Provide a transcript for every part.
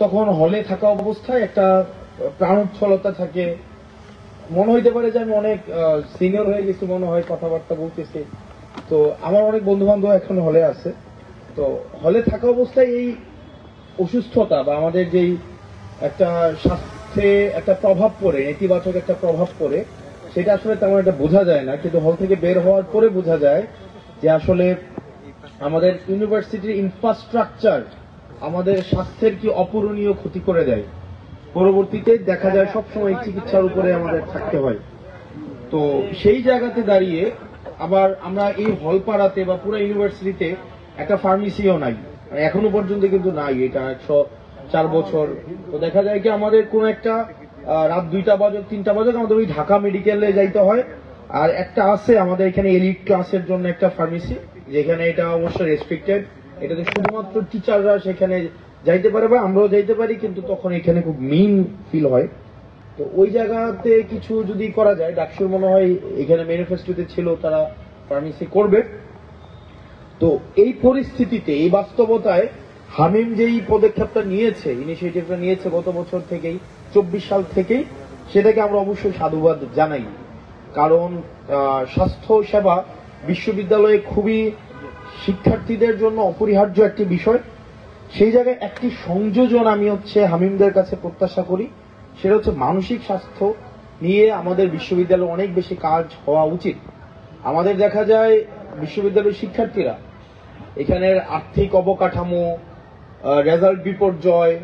তখন হলে থাকা অবস্থায় একটা প্রাণোচ্ছলতা থাকে, মনে হইতে পারে যে আমি অনেক সিনিয়র হয়ে গেছি, মনে হয় কথাবার্তা বলতেছি। তো আমার অনেক বন্ধু বান্ধব এখন হলে আছে। তো হলে থাকা অবস্থায় এই অসুস্থতা বা আমাদের যেই একটা স্বাস্থ্যে একটা প্রভাব পড়ে, নেতিবাচক একটা প্রভাব পড়ে, সেটা আসলে তেমন একটা বোঝা যায় না, কিন্তু হল থেকে বের হওয়ার পরে বোঝা যায় যে আসলে আমাদের ইউনিভার্সিটির ইনফ্রাস্ট্রাকচার আমাদের স্বাস্থ্যের কি অপূরণীয় ক্ষতি করে দেয়। পরবর্তীতে দেখা যায় সবসময় চিকিৎসার উপরে আমাদের থাকতে হয়। তো সেই জায়গাতে দাঁড়িয়ে আবার আমরা এই হলপাড়াতে বা পুরো ইউনিভার্সিটিতে একটা ফার্মেসিও নাই, এখনো পর্যন্ত কিন্তু নাই। এটা 104 বছর। তো দেখা যায় কি আমাদের কোন একটা রাত 2টা বাজে 3টা বাজে আমাদের ওই ঢাকা মেডিকেলে যাইতে হয়। আর একটা আছে আমাদের এখানে এলিট ক্লাসের জন্য একটা ফার্মেসি, যেখানে এটা অবশ্যই রেস্ট্রিক্টেড, এটাতে শুধুমাত্র টিচাররা সেখানে যাইতে পারে বা আমরাও যাইতে পারি, কিন্তু তখন এখানে খুব মিন ফিল হয়। তো ওই জায়গাতে কিছু যদি করা যায়, ডাকসুর মনে হয় এখানে ম্যানিফেস্টোতে ছিল তারা ফার্মেসি করবে। তো এই পরিস্থিতিতে, এই বাস্তবতায় হামিম যেই পদক্ষেপটা নিয়েছে, ইনিশিয়েটিভটা নিয়েছে গত বছর থেকেই, 24 সাল থেকেই, সেটাকে আমরা অবশ্যই সাধুবাদ জানাই। কারণ স্বাস্থ্য সেবা বিশ্ববিদ্যালয়ে খুবই শিক্ষার্থীদের জন্য অপরিহার্য একটি বিষয়। সেই জায়গায় একটি সংযোজন আমি হামিমদের কাছে প্রত্যাশা করি, সেটা হচ্ছে মানসিক স্বাস্থ্য নিয়ে আমাদের বিশ্ববিদ্যালয়ে অনেক বেশি কাজ হওয়া উচিত। আমাদের দেখা যায় বিশ্ববিদ্যালয়ের শিক্ষার্থীরা এখানের আর্থিক অবকাঠামো, রেজাল্ট বিপর্যয়,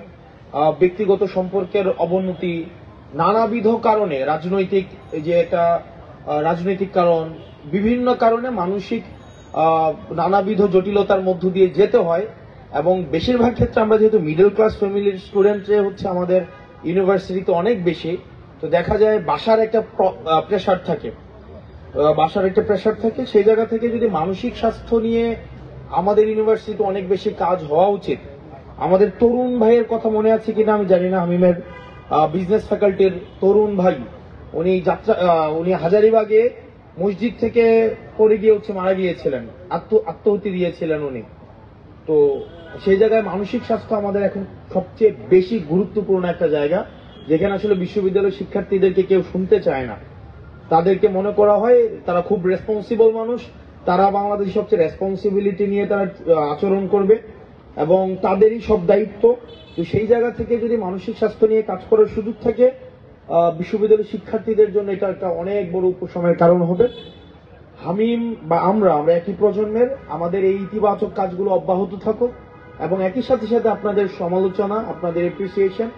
ব্যক্তিগত সম্পর্কের অবনতি, নানাবিধ কারণে, রাজনৈতিক কারণ, বিভিন্ন কারণে মানসিক নানাবিধ জটিলতার মধ্য দিয়ে যেতে হয়। এবং বেশিরভাগ ক্ষেত্রে আমরা যেহেতু মিডল ক্লাস ফ্যামিলির স্টুডেন্টরা আমাদের ইউনিভার্সিটিতে অনেক বেশি, তো দেখা যায় বাসার একটা প্রেশার থাকে, সেই জায়গা থেকে যদি মানসিক স্বাস্থ্য নিয়ে আমাদের ইউনিভার্সিটিতে অনেক বেশি কাজ হওয়া উচিত। আমাদের তরুণ ভাইয়ের কথা মনে আছে কিনা আমি জানি না, হামিমের বিজনেস ফ্যাকাল্টির তরুণ ভাই, উনি হাজারীবাগে মসজিদ থেকে পড়ে গিয়ে মারা গিয়েছিলেন, আত্মহত্যা দিয়েছিলেন উনি। তো সেই জায়গায় মানসিক স্বাস্থ্য আমাদের এখন সবচেয়ে বেশি গুরুত্বপূর্ণ একটা জায়গা, যেখানে আসলে বিশ্ববিদ্যালয়ের শিক্ষার্থীদেরকে কেউ শুনতে চায় না। তাদেরকে মনে করা হয় তারা খুব রেসপন্সিবল মানুষ, তারা বাংলাদেশের সবচেয়ে রেসপন্সিবিলিটি নিয়ে তারা আচরণ করবে এবং তাদেরই সব দায়িত্ব। তো সেই জায়গা থেকে যদি মানসিক স্বাস্থ্য নিয়ে কাজ করার সুযোগ থাকে, বিশ্ববিদ্যালয়ের শিক্ষার্থীদের জন্য এটা একটা অনেক বড় উপশমের কারণ হবে। হামিম বা আমরা একই প্রজন্মের, আমাদের এই ইতিবাচক কাজগুলো অব্যাহত থাকুক এবং একই সাথে সাথে আপনাদের সমালোচনা, আপনাদের এপ্রিসিয়েশন,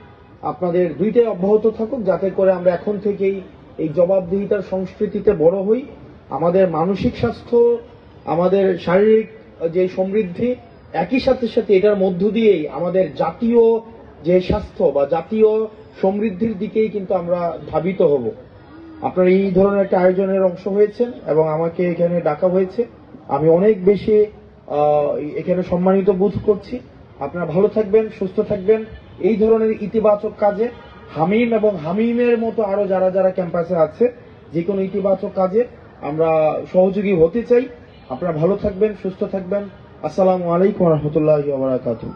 আপনাদের দুইটাই অব্যাহত থাকুক, যাতে করে আমরা এখন থেকেই এই জবাবদিহিতার সংস্কৃতিতে বড় হই। আমাদের মানসিক স্বাস্থ্য, আমাদের শারীরিক যে সমৃদ্ধি, একই সাথে সাথে এটার মধ্য দিয়েই আমাদের জাতীয় যে স্বাস্থ্য বা জাতীয় সমৃদ্ধির দিকেই কিন্তু আমরা ধাবিত হব। আপনারা এই ধরনের একটা আয়োজনের অংশ হয়েছেন এবং আমাকে এখানে ডাকা হয়েছে, আমি অনেক বেশি এখানে সম্মানিত বোধ করছি। আপনারা ভালো থাকবেন, সুস্থ থাকবেন। এই ধরনের ইতিবাচক কাজে হামিম এবং হামিমের মতো আরো যারা যারা ক্যাম্পাসে আছে, যে কোনো ইতিবাচক কাজে আমরা সহযোগী হতে চাই। আপনারা ভালো থাকবেন, সুস্থ থাকবেন। আসসালামু আলাইকুম ওয়া রাহমাতুল্লাহি ওয়া বারাকাতুহু।